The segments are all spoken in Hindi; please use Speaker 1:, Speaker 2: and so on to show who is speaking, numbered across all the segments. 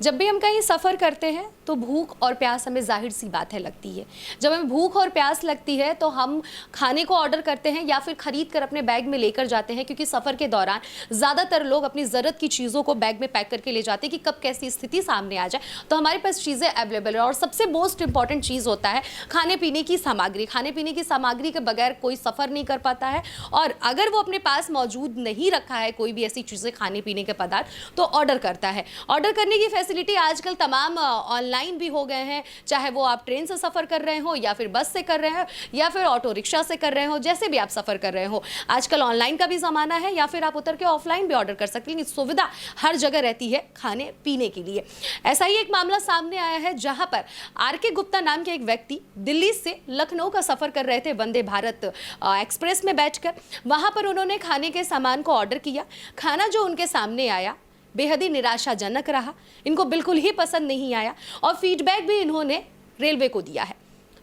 Speaker 1: जब भी हम कहीं सफ़र करते हैं तो भूख और प्यास हमें जाहिर सी बात है लगती है। जब हमें भूख और प्यास लगती है तो हम खाने को ऑर्डर करते हैं या फिर ख़रीद कर अपने बैग में लेकर जाते हैं, क्योंकि सफ़र के दौरान ज़्यादातर लोग अपनी ज़रूरत की चीज़ों को बैग में पैक करके ले जाते हैं कि कब कैसी स्थिति सामने आ जाए तो हमारे पास चीज़ें अवेलेबल है। और सबसे मोस्ट इंपॉर्टेंट चीज़ होता है खाने पीने की सामग्री। खाने पीने की सामग्री के बगैर कोई सफ़र नहीं कर पाता है, और अगर वो अपने पास मौजूद नहीं रखा है कोई भी ऐसी चीज़ें खाने पीने के पदार्थ तो ऑर्डर करता है। ऑर्डर करने की फैसिलिटी आजकल तमाम ऑनलाइन भी हो गए हैं, चाहे वो आप ट्रेन से सफ़र कर रहे हो या फिर बस से कर रहे हो या फिर ऑटो रिक्शा से कर रहे हो, जैसे भी आप सफ़र कर रहे हो। आजकल ऑनलाइन का भी ज़माना है, या फिर आप उतर के ऑफलाइन भी ऑर्डर कर सकते हैं। सुविधा हर जगह रहती है खाने पीने के लिए। ऐसा ही एक मामला सामने आया है जहां पर आर.के. गुप्ता नाम के एक व्यक्ति दिल्ली से लखनऊ का सफ़र कर रहे थे वंदे भारत एक्सप्रेस में बैठकर। वहां पर उन्होंने खाने के सामान को ऑर्डर किया। खाना जो उनके सामने आया बेहद ही निराशाजनक रहा, इनको बिल्कुल ही पसंद नहीं आया, और फीडबैक भी इन्होंने रेलवे को दिया है।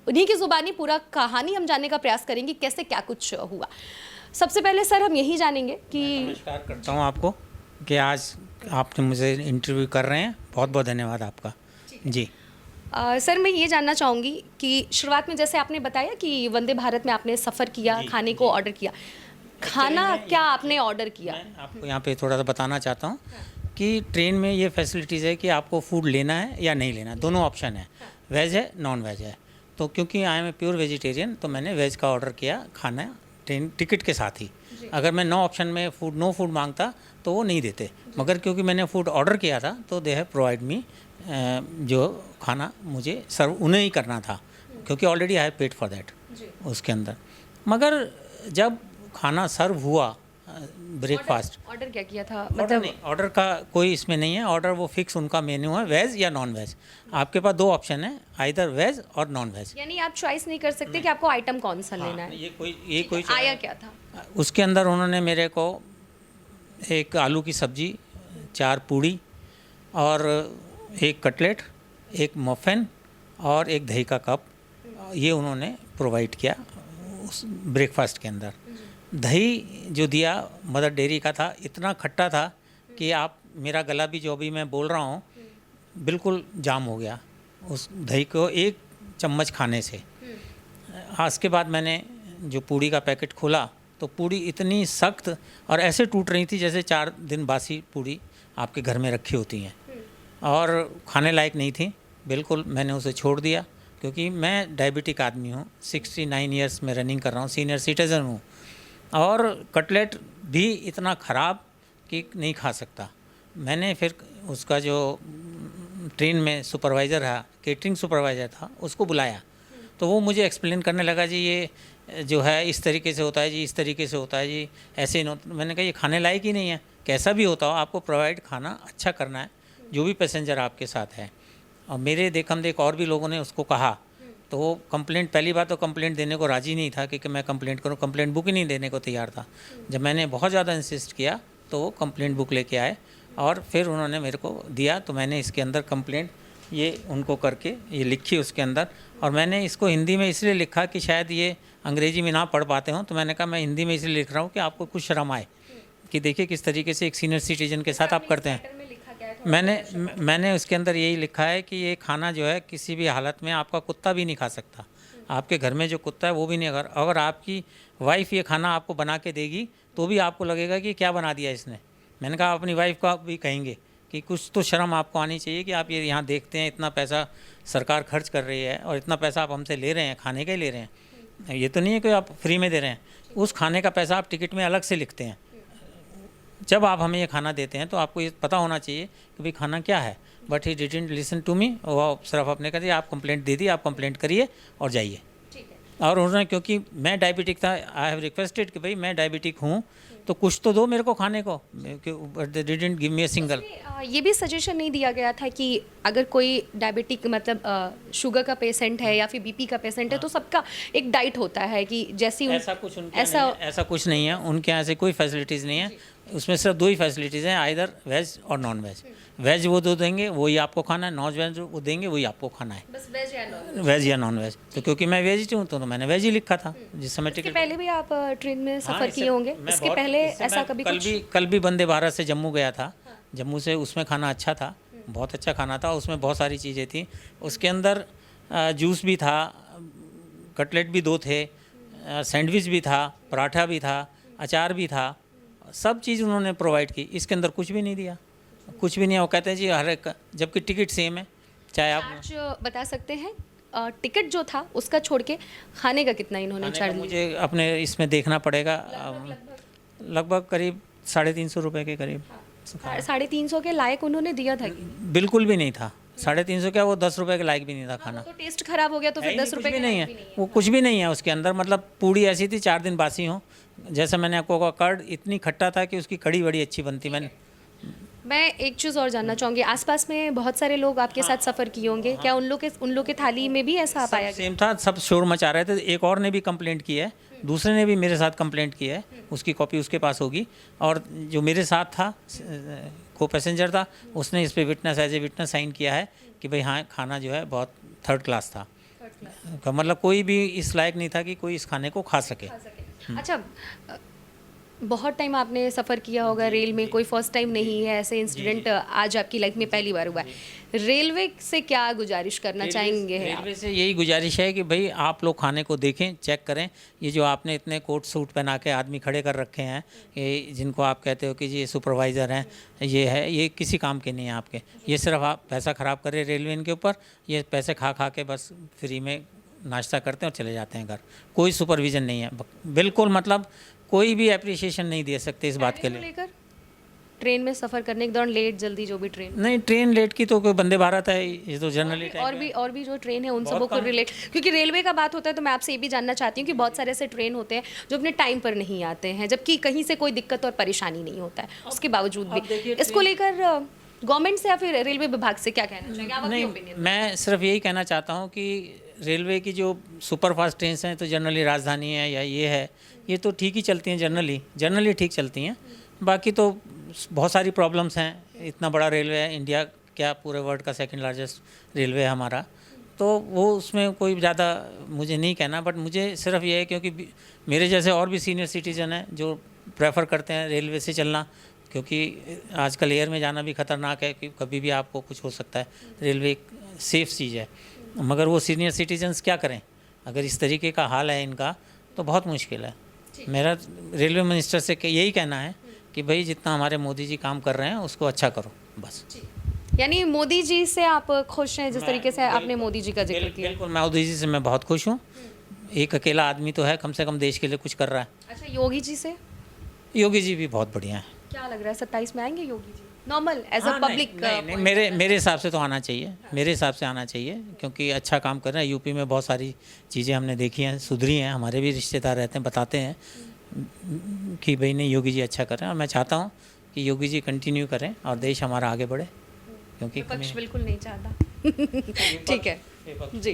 Speaker 1: उन्हीं की ज़ुबानी पूरा कहानी हम जानने का प्रयास करेंगे कैसे क्या कुछ हुआ। सबसे पहले सर हम यही जानेंगे कि
Speaker 2: नमस्कार करता हूँ आपको कि आज आपने मुझे इंटरव्यू कर रहे हैं, बहुत बहुत धन्यवाद आपका जी।
Speaker 1: सर मैं ये जानना चाहूँगी कि शुरुआत में जैसे आपने बताया कि वंदे भारत में आपने सफ़र किया, खाने को ऑर्डर किया, खाना क्या आपने ऑर्डर किया?
Speaker 2: मैं आपको यहाँ पे थोड़ा सा बताना चाहता हूँ कि ट्रेन में ये फैसिलिटीज़ है कि आपको फूड लेना है या नहीं लेना, दोनों ऑप्शन है, वेज है नॉन वेज है। तो क्योंकि I am a pure vegetarian तो मैंने वेज का ऑर्डर किया खाना ट्रेन टिकट के साथ ही। अगर मैं नो ऑप्शन में नो फूड मांगता तो वो नहीं देते, मगर क्योंकि मैंने फूड ऑर्डर किया था तो दे हैव प्रोवाइड मी जो खाना मुझे सर्व उन्हें ही करना था, क्योंकि already I have paid for that उसके अंदर। मगर जब खाना सर्व हुआ ब्रेकफास्ट,
Speaker 1: ऑर्डर क्या किया था?
Speaker 2: मतलब नहीं, ऑर्डर का कोई इसमें नहीं है, ऑर्डर वो फिक्स उनका मेन्यू है, वेज या नॉन वेज। आपके पास दो ऑप्शन है, आइदर वेज और नॉन वेज।
Speaker 1: यानी आप चॉइस नहीं कर सकते कि आपको आइटम कौन सा लेना है।
Speaker 2: ये कोई
Speaker 1: आया क्या था?
Speaker 2: उसके अंदर उन्होंने मेरे को एक आलू की सब्जी, 4 पूड़ी और एक कटलेट, एक मफिन और एक दही का कप, ये उन्होंने प्रोवाइड किया उस ब्रेकफास्ट के अंदर। दही जो दिया मदर डेयरी का था, इतना खट्टा था कि आप मेरा गला भी जो अभी मैं बोल रहा हूँ बिल्कुल जाम हो गया उस दही को एक चम्मच खाने से। उसके बाद मैंने जो पूड़ी का पैकेट खोला तो पूड़ी इतनी सख्त और ऐसे टूट रही थी जैसे 4 दिन बासी पूड़ी आपके घर में रखी होती हैं, और खाने लायक नहीं थी बिल्कुल। मैंने उसे छोड़ दिया क्योंकि मैं डायबिटिक आदमी हूँ, 69 ईयर्स में रनिंग कर रहा हूँ, सीनियर सिटीज़न हूँ, और कटलेट भी इतना ख़राब कि नहीं खा सकता। मैंने फिर उसका जो ट्रेन में सुपरवाइज़र है, केटरिंग सुपरवाइज़र था, उसको बुलाया तो वो मुझे एक्सप्लेन करने लगा, जी ये जो है इस तरीके से होता है जी, इस तरीके से होता है जी, ऐसे नहीं होता। मैंने कहा ये खाने लायक ही नहीं है, कैसा भी होता हो आपको प्रोवाइड खाना अच्छा करना है जो भी पैसेंजर आपके साथ है। और मेरे देखम देख और भी लोगों ने उसको कहा तो वो कंप्लेंट, पहली बात तो कंप्लेंट देने को राज़ी नहीं था कि मैं कंप्लेंट करूं, कंप्लेंट बुक ही नहीं देने को तैयार था। जब मैंने बहुत ज़्यादा इंसिस्ट किया तो वो कंप्लेंट बुक लेके आए और फिर उन्होंने मेरे को दिया, तो मैंने इसके अंदर कंप्लेंट ये उनको करके ये लिखी उसके अंदर। और मैंने इसको हिंदी में इसलिए लिखा कि शायद ये अंग्रेजी में ना पढ़ पाते हों, तो मैंने कहा मैं हिंदी में इसलिए लिख रहा हूँ कि आपको कुछ शर्म आए कि देखिए किस तरीके से एक सीनियर सिटीजन के साथ आप करते हैं। मैंने उसके अंदर यही लिखा है कि ये खाना जो है किसी भी हालत में आपका कुत्ता भी नहीं खा सकता, आपके घर में जो कुत्ता है वो भी नहीं। अगर आपकी वाइफ ये खाना आपको बना के देगी तो भी आपको लगेगा कि क्या बना दिया इसने। मैंने कहा अपनी वाइफ को आप भी कहेंगे कि कुछ तो शर्म आपको आनी चाहिए कि आप ये यहाँ देखते हैं, इतना पैसा सरकार खर्च कर रही है और इतना पैसा आप हमसे ले रहे हैं, खाने का ही ले रहे हैं, ये तो नहीं है कि आप फ्री में दे रहे हैं। उस खाने का पैसा आप टिकट में अलग से लिखते हैं। जब आप हमें ये खाना देते हैं तो आपको ये पता होना चाहिए कि भाई खाना क्या है। But he didn't listen to me, वो सिर्फ आपने कहा आप कंप्लेंट दे दी, आप कंप्लेंट करिए और जाइए। और उन्होंने, क्योंकि मैं डायबिटिक था, आई हैव रिक्वेस्टेड कि भाई मैं डायबिटिक हूँ तो कुछ तो दो मेरे को खाने को, they didn't give me a single.
Speaker 1: ये भी सजेशन नहीं दिया गया था कि अगर कोई डायबिटिक मतलब शुगर का पेशेंट है या फिर बीपी का पेशेंट है तो सबका एक डाइट होता है कि जैसी
Speaker 2: ऐसा कुछ नहीं है उनके यहाँ से कोई फैसिलिटीज़ नहीं है। उसमें सिर्फ 2 ही फैसिलिटीज़ हैं, आइदर वेज और नॉन वेज। वेज वो दो देंगे वही आपको खाना है, नॉन वेज वो देंगे वही आपको खाना है,
Speaker 1: बस वेज
Speaker 2: या नॉन वेज। तो क्योंकि मैं वेज हूँ तो मैंने वेज ही लिखा था जिस समय टिकट।
Speaker 1: पहले भी आप ट्रेन में सफ़र किए होंगे, इसके पहले ऐसा कभी
Speaker 2: कल भी वंदे भारत से जम्मू गया था, जम्मू से उसमें खाना अच्छा था, बहुत अच्छा खाना था, उसमें बहुत सारी चीज़ें थी। उसके अंदर जूस भी था, कटलेट भी 2 थे, सैंडविच भी था, पराठा भी था, अचार भी था, सब चीज़ उन्होंने प्रोवाइड की। इसके अंदर कुछ भी नहीं दिया, कुछ भी नहीं है। वो कहते हैं जी हर एक, जबकि टिकट सेम है, चाहे आप
Speaker 1: चार्ज बता सकते हैं टिकट जो था उसका छोड़ के खाने का कितना इन्होंने
Speaker 2: खाने का
Speaker 1: चार्ज लिया?
Speaker 2: मुझे अपने इसमें देखना पड़ेगा, लगभग करीब 350 रुपये के करीब।
Speaker 1: 350 के लायक उन्होंने दिया था कि
Speaker 2: बिल्कुल भी नहीं था, 350 क्या, वो 10 रुपये के लायक भी नहीं था खाना।
Speaker 1: तो टेस्ट खराब हो गया तो
Speaker 2: है ही
Speaker 1: फिर
Speaker 2: नहीं,
Speaker 1: 10
Speaker 2: कुछ
Speaker 1: रुपए
Speaker 2: भी
Speaker 1: के
Speaker 2: नहीं
Speaker 1: लायक
Speaker 2: है,
Speaker 1: भी नहीं
Speaker 2: वो कुछ भी नहीं है उसके अंदर। मतलब पूड़ी ऐसी थी 4 दिन बासी हो, जैसे मैंने आपको कहा, कर्ड इतनी खट्टा था कि उसकी कड़ी बड़ी अच्छी बनती।
Speaker 1: मैं एक चीज़ और जानना चाहूँगी, आसपास में बहुत सारे लोग आपके साथ सफ़र किए होंगे, क्या उन लोग के थाली में भी ऐसा पाया गया?
Speaker 2: सेम था, सब शोर मचा रहे थे। एक और ने भी कंप्लेंट की है, दूसरे ने भी मेरे साथ कंप्लेंट की है, उसकी कॉपी उसके पास होगी। और जो मेरे साथ था, को पैसेंजर था, उसने इस पे witness, as a witness sign किया है कि भाई हाँ, खाना जो है बहुत 3rd क्लास था। का मतलब कोई भी इस लायक नहीं था कि कोई इस खाने को खा सके।
Speaker 1: अच्छा, बहुत टाइम आपने सफ़र किया होगा रेल में, कोई फर्स्ट टाइम नहीं है, ऐसे इंसिडेंट आज आपकी लाइफ में पहली बार हुआ है। रेलवे से क्या गुजारिश करना चाहेंगे?
Speaker 2: रेलवे से यही गुजारिश है कि भाई आप लोग खाने को देखें, चेक करें। ये जो आपने इतने कोट सूट पहना के आदमी खड़े कर रखे हैं, ये जिनको आप कहते हो कि ये सुपरवाइज़र हैं, ये है, ये किसी काम के नहीं है आपके। ये सिर्फ आप पैसा ख़राब करें रेलवे इनके ऊपर, ये पैसे खा खा के बस फ्री में नाश्ता करते हैं और चले जाते हैं घर। कोई सुपरविज़न नहीं है बिल्कुल, मतलब कोई भी अप्रिसिएशन नहीं दे सकते इस बात के लिए।
Speaker 1: लेकर ट्रेन में सफ़र करने के दौरान लेट जल्दी जो भी ट्रेन
Speaker 2: नहीं, ट्रेन लेट की तो कोई वंदे भारत है, ये तो जनरली
Speaker 1: और भी जो ट्रेन है उन सबों को रिलेट, क्योंकि रेलवे का बात होता है तो मैं आपसे ये भी जानना चाहती हूँ कि बहुत सारे ऐसे ट्रेन होते हैं जो अपने टाइम पर नहीं आते हैं, जबकि कहीं से कोई दिक्कत और परेशानी नहीं होता है, उसके बावजूद भी। इसको लेकर गवर्नमेंट से या फिर रेलवे विभाग से क्या कहना चाहेंगे आप? अपनी ओपिनियन।
Speaker 2: मैं सिर्फ यही कहना चाहता हूँ कि रेलवे की जो सुपरफास्ट ट्रेन हैं, तो जनरली राजधानी है या ये है, ये तो ठीक ही चलती हैं, जनरली ठीक चलती हैं। बाकी तो बहुत सारी प्रॉब्लम्स हैं। इतना बड़ा रेलवे है, इंडिया क्या पूरे वर्ल्ड का 2nd लार्जेस्ट रेलवे है हमारा, तो वो उसमें कोई ज़्यादा मुझे नहीं कहना। बट मुझे सिर्फ ये है, क्योंकि मेरे जैसे और भी सीनियर सिटीज़न हैं जो प्रेफर करते हैं रेलवे से चलना, क्योंकि आजकल एयर में जाना भी ख़तरनाक है कि कभी भी आपको कुछ हो सकता है। रेलवे एक सेफ़ चीज़ है, मगर वो सीनियर सिटीजन्स क्या करें? अगर इस तरीके का हाल है इनका तो बहुत मुश्किल है। मेरा रेलवे मिनिस्टर से यही कहना है कि भाई जितना हमारे मोदी जी काम कर रहे हैं उसको अच्छा करो बस।
Speaker 1: यानी मोदी जी से आप खुश हैं, जिस तरीके से आपने मोदी जी का जिक्र किया?
Speaker 2: बिल्कुल, मोदी जी से मैं बहुत खुश हूँ। एक अकेला आदमी तो है, कम से कम देश के लिए कुछ कर रहा है।
Speaker 1: अच्छा, योगी जी से?
Speaker 2: योगी जी भी बहुत बढ़िया हैं।
Speaker 1: क्या लग रहा है 27 में आएंगे Yogi ji? Normal as a public?
Speaker 2: नहीं, मेरे हिसाब से तो आना चाहिए, मेरे हिसाब से आना चाहिए, क्योंकि अच्छा काम कर रहे हैं। यूपी में बहुत सारी चीज़ें हमने देखी हैं, सुधरी हैं। हमारे भी रिश्तेदार रहते हैं, बताते हैं कि भाई नहीं, योगी जी अच्छा कर रहे हैं। और मैं चाहता हूँ कि योगी जी कंटिन्यू करें और देश हमारा आगे बढ़े, क्योंकि
Speaker 1: विपक्ष बिल्कुल नहीं चाहता। ठीक है जी,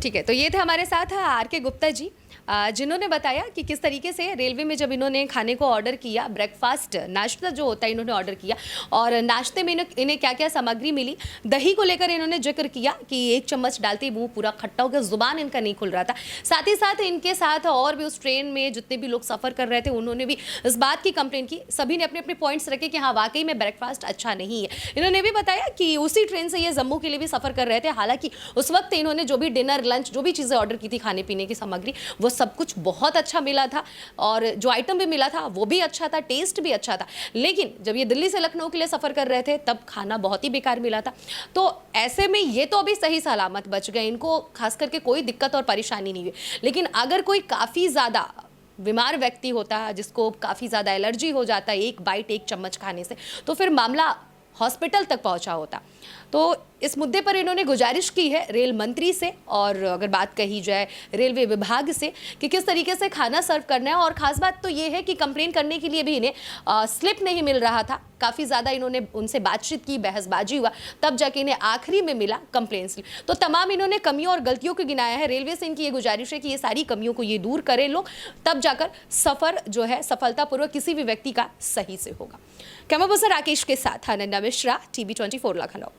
Speaker 1: ठीक है। तो ये थे हमारे साथ RK गुप्ता जी, जिन्होंने बताया कि किस तरीके से रेलवे में जब इन्होंने खाने को ऑर्डर किया, ब्रेकफास्ट नाश्ता जो होता है इन्होंने ऑर्डर किया, और नाश्ते में इन्हें क्या क्या सामग्री मिली। दही को लेकर इन्होंने जिक्र किया कि 1 चम्मच डालते ही मुंह पूरा खट्टा हो गया, जुबान इनका नहीं खुल रहा था। साथ ही साथ इनके साथ और भी उस ट्रेन में जितने भी लोग सफ़र कर रहे थे उन्होंने भी इस बात की कंप्लेंट की। सभी ने अपने अपने पॉइंट्स रखे कि हाँ, वाकई में ब्रेकफास्ट अच्छा नहीं है। इन्होंने भी बताया कि उसी ट्रेन से ये जम्मू के लिए भी सफ़र कर रहे थे, हालांकि उस वक्त इन्होंने जो भी डिनर लंच जो भी चीज़ें ऑर्डर की थी, खाने पीने की सामग्री, वो सब कुछ बहुत अच्छा मिला था, और जो आइटम भी मिला था वो भी अच्छा था, टेस्ट भी अच्छा था। लेकिन जब ये दिल्ली से लखनऊ के लिए सफ़र कर रहे थे तब खाना बहुत ही बेकार मिला था। तो ऐसे में ये तो अभी सही सलामत बच गए, इनको खास करके कोई दिक्कत और परेशानी नहीं हुई। लेकिन अगर कोई काफ़ी ज़्यादा बीमार व्यक्ति होता है, जिसको काफ़ी ज़्यादा एलर्जी हो जाता है 1 बाइट 1 चम्मच खाने से, तो फिर मामला हॉस्पिटल तक पहुंचा होता। तो इस मुद्दे पर इन्होंने गुजारिश की है रेल मंत्री से, और अगर बात कही जाए रेलवे विभाग से कि किस तरीके से खाना सर्व करना है। और ख़ास बात तो ये है कि कंप्लेन करने के लिए भी इन्हें स्लिप नहीं मिल रहा था। काफ़ी ज़्यादा इन्होंने उनसे बातचीत की, बहसबाजी हुआ, तब जाके इन्हें आखिरी में मिला कंप्लेन स्लिप। तो तमाम इन्होंने कमियों और गलतियों को गिनाया है। रेलवे से इनकी ये गुजारिश है कि ये सारी कमियों को ये दूर करें लोग, तब जाकर सफ़र जो है सफलतापूर्वक किसी भी व्यक्ति का सही से होगा। कैमरा पर्सन राकेश के साथ अनन्या मिश्रा, TV 24 लखनऊ।